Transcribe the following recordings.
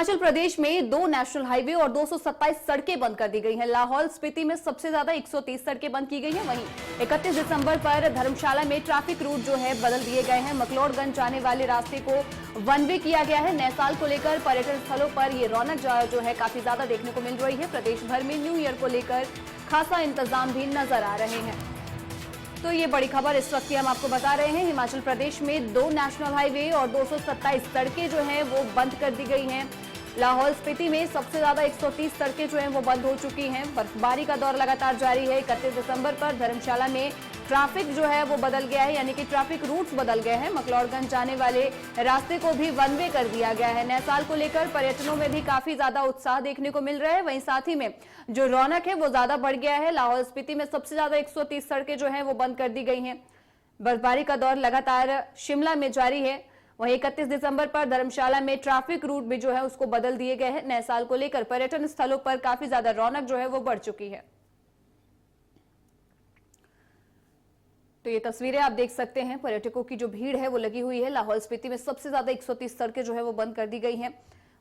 हिमाचल प्रदेश में 2 national highway और 227 सड़कें बंद कर दी गई हैं। लाहौल स्पीति में सबसे ज्यादा 130 सड़कें बंद की गई हैं। वहीं 31 दिसंबर पर धर्मशाला में ट्रैफिक रूट जो है बदल दिए गए हैं। मकलोडगंज जाने वाले रास्ते को वन वे किया गया है। नए साल को लेकर पर्यटन स्थलों पर ये रौनक जो है काफी ज्यादा देखने को मिल रही है। प्रदेश भर में न्यू ईयर को लेकर खासा इंतजाम भी नजर आ रहे हैं। तो ये बड़ी खबर इस वक्त की हम आपको बता रहे हैं। हिमाचल प्रदेश में 2 नेशनल हाईवे और 227 सड़कें जो हैं वो बंद कर दी गई हैं। लाहौल स्पीति में सबसे ज्यादा 130 सड़कें जो हैं वो बंद हो चुकी हैं। बर्फबारी का दौर लगातार जारी है। 31 दिसंबर पर धर्मशाला में ट्रैफिक जो है वो बदल गया है, यानी कि ट्रैफिक रूट्स बदल गए हैं। मकलोडगंज जाने वाले रास्ते को भी वन वे कर दिया गया है। नए साल को लेकर पर्यटकों में भी काफी ज्यादा उत्साह देखने को मिल रहा है। वहीं साथ ही में जो रौनक है वो ज्यादा बढ़ गया है। लाहौल स्पीति में सबसे ज्यादा 130 सड़कें जो है वो बंद कर दी गई हैं। बर्फबारी का दौर लगातार शिमला में जारी है। वहीं 31 दिसंबर पर धर्मशाला में ट्रैफिक रूट भी जो है उसको बदल दिए गए हैं। नए साल को लेकर पर्यटन स्थलों पर काफी ज्यादा रौनक जो है वो बढ़ चुकी है। तो ये तस्वीरें आप देख सकते हैं, पर्यटकों की जो भीड़ है वो लगी हुई है। लाहौल स्पीति में सबसे ज्यादा 130 सड़कें जो है वो बंद कर दी गई हैं।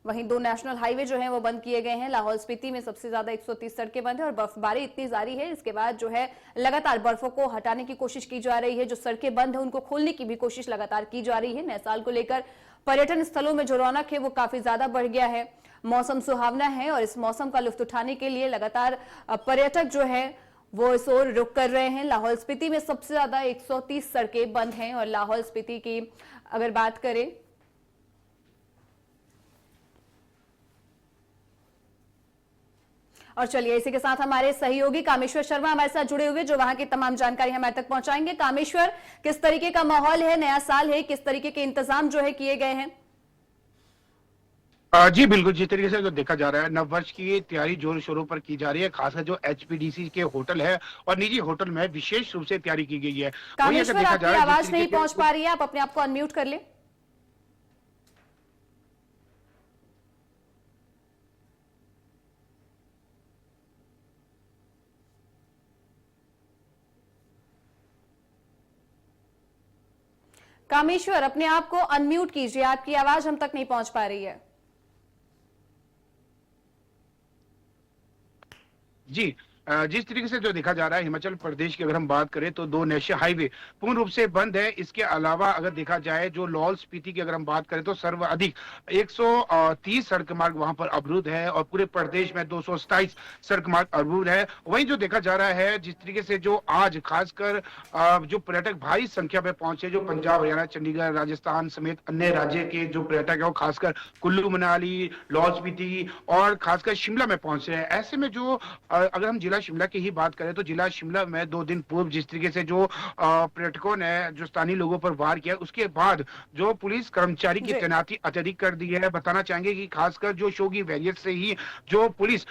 वहीं 2 नेशनल हाईवे जो है वो बंद किए गए हैं। लाहौल स्पीति में सबसे ज्यादा 130 सड़कें बंद है और बर्फबारी इतनी जारी है, इसके बाद जो है लगातार बर्फों को हटाने की कोशिश की जा रही है। जो सड़कें बंद है उनको खोलने की भी कोशिश लगातार की जा रही है। नए साल को लेकर पर्यटन स्थलों में जो रौनक है वो काफी ज्यादा बढ़ गया है। मौसम सुहावना है और इस मौसम का लुत्फ उठाने के लिए लगातार पर्यटक जो है वो इस ओर रुख कर रहे हैं। लाहौल स्पीति में सबसे ज्यादा 130 सड़कें बंद हैं और लाहौल स्पीति की अगर बात करें और चलिए इसी के साथ हमारे सहयोगी कामेश्वर शर्मा हमारे साथ जुड़े हुए जो वहां की तमाम जानकारी हमारे तक पहुंचाएंगे। कामेश्वर, किस तरीके का माहौल है, नया साल है, किस तरीके के इंतजाम जो है किए गए हैं? जी बिल्कुल, जिस तरीके से जो देखा जा रहा है नव वर्ष की तैयारी जोर शोरों पर की जा रही है। खासकर जो एचपीडीसी के होटल है और निजी होटल में विशेष रूप से तैयारी की गई है। कामेश्वर, आपकी आवाज नहीं पहुंच पा रही है, आप अपने आप को अनम्यूट कर लें। कामेश्वर, अपने आप को अनम्यूट कीजिए, आपकी आवाज हम तक नहीं पहुंच पा रही है। जी, जिस तरीके से जो देखा जा रहा है हिमाचल प्रदेश की अगर हम बात करें तो 2 नेशनल हाईवे पूर्ण रूप से बंद है। इसके अलावा अगर देखा जाए जो लाहौल स्पीति की अगर हम बात करें तो सर्वाधिक 130 सड़क मार्ग वहां पर अवरुद्ध है और पूरे प्रदेश में 227 सड़क मार्ग अवरुद्ध है। वहीं जो देखा जा रहा है जिस तरीके से जो आज खासकर जो पर्यटक भारी संख्या में पहुंचे, जो पंजाब, हरियाणा, चंडीगढ़, राजस्थान समेत अन्य राज्य के जो पर्यटक है वो खासकर कुल्लू मनाली, लाहौल स्पीति और खासकर शिमला में पहुंचे हैं। ऐसे में जो अगर हम शिमला की ही बात करें तो जिला शिमला में 2 दिन पूर्व जिस तरीके से जो पर्यटकों ने जो स्थानीय लोगों पर वार किया, उसके बाद जो पुलिस कर्मचारी की तैनाती अत्यधिक कर दी है। बताना चाहेंगे कि खासकर जो शोगी वैरियत से ही जो पुलिस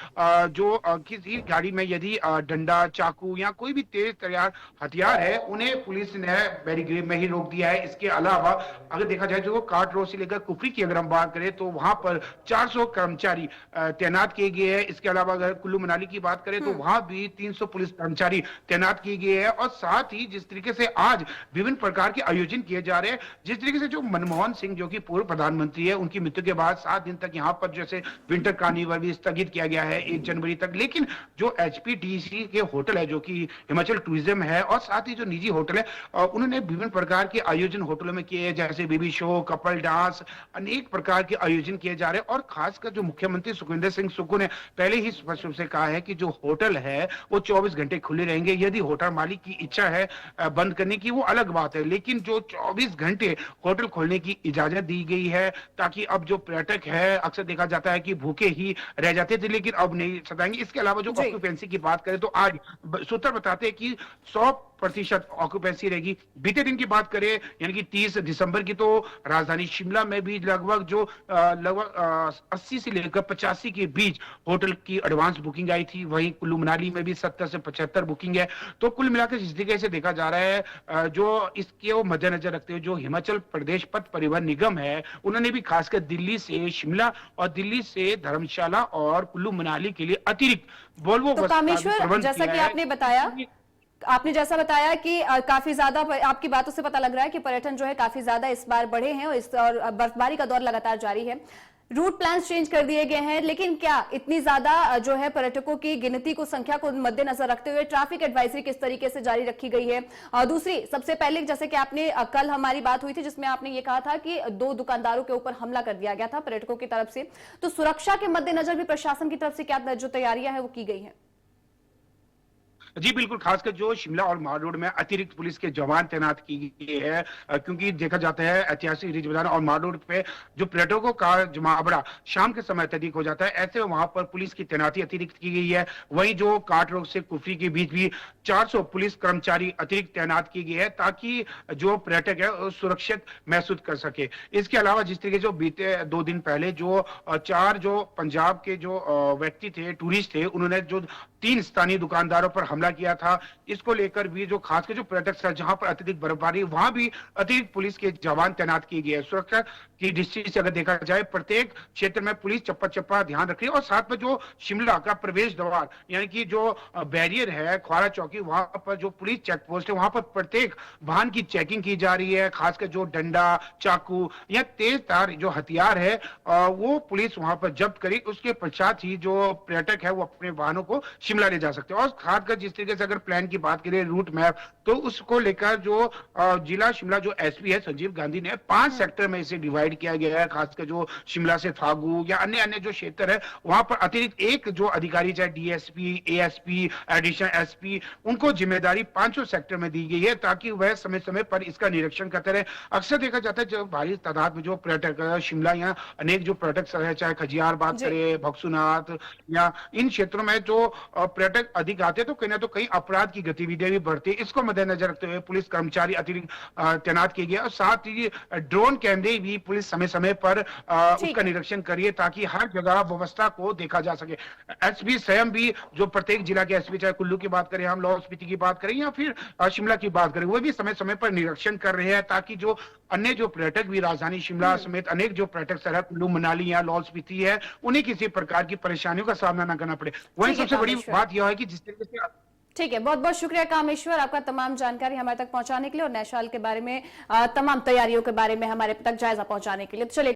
जो किसी गाड़ी में यदि डंडा, चाकू या कोई भी तेज तैयार हथियार है उन्हें पुलिस ने बैरिकेड में ही रोक दिया है। इसके अलावा अगर देखा जाए जो कार्ट रोड से लेकर कुफरी की अगर हम बात करें तो वहां पर 400 कर्मचारी तैनात किए गए हैं। इसके अलावा अगर कुल्लू मनाली की बात करें तो वहां भी 300 पुलिस कर्मचारी तैनात किए गए हैं। और साथ ही जिस तरीके से आज विभिन्न प्रकार के आयोजन किए जा रहे हैं, जिस तरीके से जो मनमोहन सिंह जो कि पूर्व प्रधानमंत्री है उनकी मृत्यु के बाद 7 दिन तक यहां पर जैसे विंटर कार्निवल भी स्थगित किया गया है 1 जनवरी तक। लेकिन जो एचपीडीसी के होटल है जो कि हिमाचल टूरिज्म है और साथ ही जो निजी होटल है उन्होंने विभिन्न प्रकार के आयोजन होटलों में किए, जैसे बेबी शो, कपल डांस, अनेक प्रकार के आयोजन किए जा रहे हैं। और खासकर जो मुख्यमंत्री सुखविंदर सिंह सुक्खू ने पहले ही स्पष्ट रूप से कहा है कि जो होटल है वो 24 घंटे खुले रहेंगे। यदि होटल मालिक की इच्छा है बंद करने की वो अलग बात है, लेकिन जो 24 घंटे होटल खोलने की इजाजत दी गई है ताकि अब जो पर्यटक है अक्सर देखा जाता है कि भूखे ही रह जाते थे लेकिन अब नहीं सताएंगे। इसके अलावा जो ऑक्यूपेंसी की बात करें तो आज सूत्र बताते हैं कि 100% ऑक्यूपेंसी रहेगी। बीते दिन की बात करें यानी कि 30 दिसंबर की तो राजधानी शिमला में भी लगभग 80 से लेकर 85 के बीच होटल की एडवांस बुकिंग आई थी। वहीं कुल्लू मनाली में भी 70 से 75 बुकिंग है। तो कुल मिलाकर जिस तरीके से देखा जा रहा है जो इसके मद्देनजर रखते हुए जो हिमाचल प्रदेश पथ परिवहन निगम है उन्होंने भी खासकर दिल्ली से शिमला और दिल्ली से धर्मशाला और कुल्लू मनाली के लिए अतिरिक्त वोल्वो बस कामेश्वर, जैसा कि आपने जैसा बताया कि काफी ज्यादा आपकी बातों से पता लग रहा है कि पर्यटन जो है काफी ज्यादा इस बार बढ़े हैं और बर्फबारी का दौर लगातार जारी है। रूट प्लान चेंज कर दिए गए हैं, लेकिन क्या इतनी ज्यादा जो है पर्यटकों की गिनती को, संख्या को मद्देनजर रखते हुए ट्रैफिक एडवाइजरी किस तरीके से जारी रखी गई है? दूसरी, सबसे पहले जैसे कि आपने कल हमारी बात हुई थी जिसमें आपने ये कहा था कि 2 दुकानदारों के ऊपर हमला कर दिया गया था पर्यटकों की तरफ से, तो सुरक्षा के मद्देनजर भी प्रशासन की तरफ से क्या जो तैयारियां है वो की गई है? जी बिल्कुल, खासकर जो शिमला और माल रोड में अतिरिक्त पुलिस के जवान तैनात की गई है, क्योंकि देखा जाता है ऐतिहासिक रिज बाजार और माल रोड पे जो पर्यटकों का जमावड़ा शाम के समय अत्यधिक हो जाता है, ऐसे में वहां पर पुलिस की तैनाती अतिरिक्त की गई है। वहीं जो काट रोड से कुफरी के बीच भी 400 पुलिस कर्मचारी अतिरिक्त तैनात की गई है, ताकि जो पर्यटक है वो सुरक्षित महसूस कर सके। इसके अलावा जिस तरीके जो बीते 2 दिन पहले जो 4 जो पंजाब के जो व्यक्ति थे, टूरिस्ट थे, उन्होंने जो 3 स्थानीय दुकानदारों पर हमला किया था, इसको लेकर भी जो खासकर जो पर्यटक स्थल जहां पर अत्यधिक बर्फबारी, वहां भी अतिरिक्त पुलिस के जवान तैनात किए गए हैं। सुरक्षा की दृष्टि से अगर देखा जाए, प्रत्येक क्षेत्र में पुलिस चप्पा चप्पा ध्यान रख रही है, और साथ में जो शिमला का प्रवेश द्वार यानी कि जो बैरियर है ख्वारा चौकी, वहां पर जो पुलिस चेक पोस्ट है, वहां पर प्रत्येक वाहन की चेकिंग की जा रही है। खासकर जो डंडा, चाकू या तेज तार जो हथियार है, वो पुलिस वहां पर जब्त करी। उसके पश्चात ही जो पर्यटक है वो अपने वाहनों को शिमला ले जा सकते हैं। और खासकर जिस तरीके से अगर प्लान की बात करें, रूट मैप, तो उसको लेकर जो जिला शिमला जो एसपी है संजीव गांधी ने 5 सेक्टर में इसे डिवाइड किया गया है। खासकर जो शिमला से फागू या अन्य अन्य जो क्षेत्र है, वहां पर अतिरिक्त एक जो अधिकारी, चाहे डीएसपी, एएसपी, एडिशनल एसपी, उनको जिम्मेदारी 500 सेक्टर में दी गई है, ताकि वह समय समय पर इसका निरीक्षण करते रहे। अक्सर देखा जाता है जब भारी तादाद में जो पर्यटक शिमला या अनेक जो पर्यटक स्थल है, चाहे खजियार बात करें, भक्सुनाथ या इन क्षेत्रों में जो पर्यटक अधिक आते हैं, तो कहीं ना तो कहीं अपराध की गतिविधियां भी बढ़ती है। इसको मद्देनजर रखते हुए पुलिस कर्मचारी अतिरिक्त तैनात किए गए, और साथ ही ड्रोन कैमरे भी पुलिस समय समय पर उसका निरीक्षण करिए, ताकि हर जगह व्यवस्था को देखा जा सके। एसपी स्वयं भी, जो प्रत्येक जिला के एसपी, चाहे कुल्लू की बात करें, हम लाहौल स्पीति की बात करें या फिर शिमला की बात करें, वो भी समय समय पर निरीक्षण कर रहे हैं, ताकि जो अन्य जो पर्यटक भी राजधानी शिमला समेत अनेक जो पर्यटक स्थल है, कुल्लू, मनाली या लाहौल स्पीति है, उन्हें किसी प्रकार की परेशानियों का सामना न करना पड़े। वहीं सबसे बड़ी बात यह है कि जिस तरीके से ठीक है, बहुत बहुत शुक्रिया कामेश्वर, आपका तमाम जानकारी हमारे तक पहुंचाने के लिए और नए साल के बारे में, तमाम तैयारियों के बारे में हमारे तक जायजा पहुंचाने के लिए। तो चलिए।